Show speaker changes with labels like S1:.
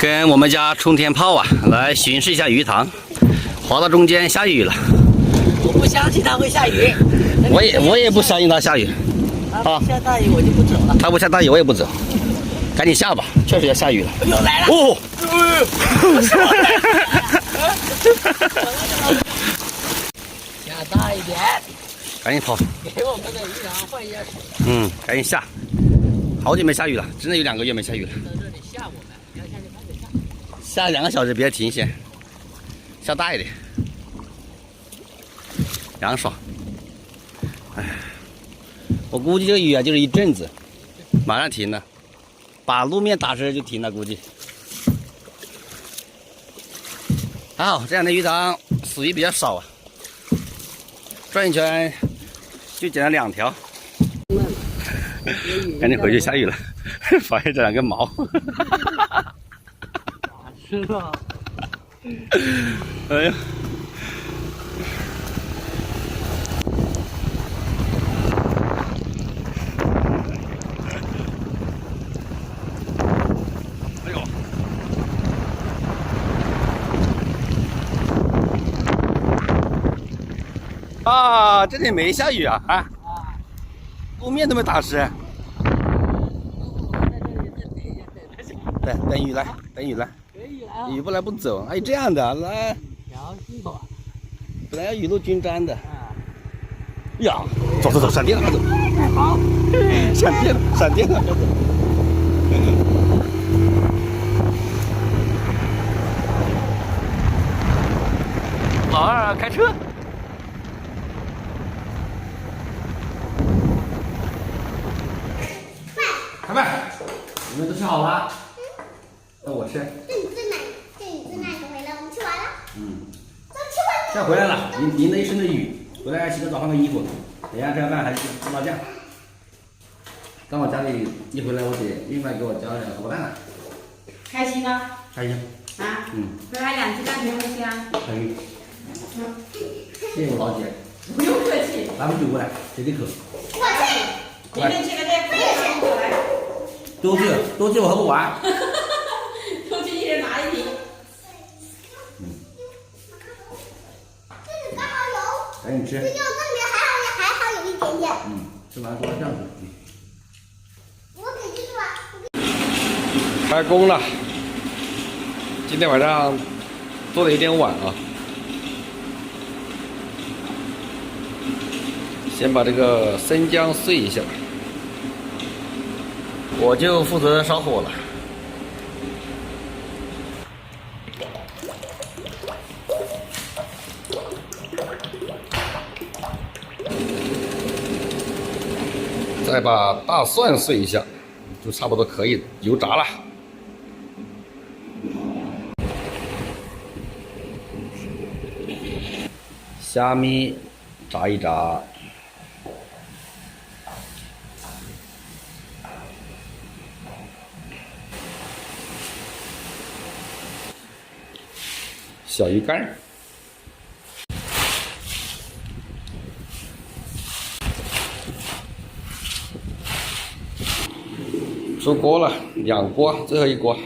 S1: 跟我们家冲天炮啊，来巡视一下鱼塘。滑到中间下雨了，
S2: 我不相信它会下雨。
S1: 我也不相信它下雨。
S2: 啊，下大雨我就不走了。
S1: 它不下大雨我也不走，赶紧下吧，确实要下雨了。
S2: 又来了！
S1: 哦，
S2: 下大一点，
S1: 赶紧跑！
S2: 给我们的鱼塘换一下水。
S1: 赶紧下。好久没下雨了，真的有2个月没下雨了。
S2: 到这里吓我们，要下就赶紧下。
S1: 下2个小时别停先，下大一点，凉爽。哎，我估计这个雨啊就是一阵子，马上停了，把路面打湿就停了，估计。还好这两天鱼塘死鱼比较少啊，转一圈就捡了2条。赶紧回去，下雨了，发现这2根毛。
S2: 是吧？
S1: 哎呀！哎呦！啊，这里没下雨啊！啊，路面都没打湿。等雨来，等雨来。雨不来不走，哎，这样的来。
S2: 调戏我。
S1: 本来要雨露均沾的。呀，走，闪电了，走。
S2: 好。
S1: 闪电了，老二开车。开饭，你们都吃好了？那我吃。
S3: 这你最慢回来，我们吃完了。都吃完了。
S1: 现在回来了，淋了一身的雨，回来洗个澡换个衣服，等一下这个饭还是吃麻酱。到我家里一回来，我得另外给我加2个荷包蛋了。
S4: 开心吗？
S1: 开心。
S4: 啊？回来2鸡蛋全回家。
S1: 开心。谢谢我老姐。
S4: 不用客气。
S1: 拿杯酒过来，解解渴。
S3: 我这。
S4: 你们这个再过来。
S1: 多借我喝不完。
S4: 出去一人拿1瓶。
S3: 这里刚好有。
S1: 赶紧吃。
S3: 这就那里还好有一点点。
S1: 吃完多这样子。
S3: 我给这个吧。
S1: 开工了。今天晚上做的有点晚啊。先把这个生姜碎一下，我就负责烧火了。再把大蒜碎一下，就差不多可以油炸了。虾米炸一炸。小鱼干，出锅了，2锅，最后一锅。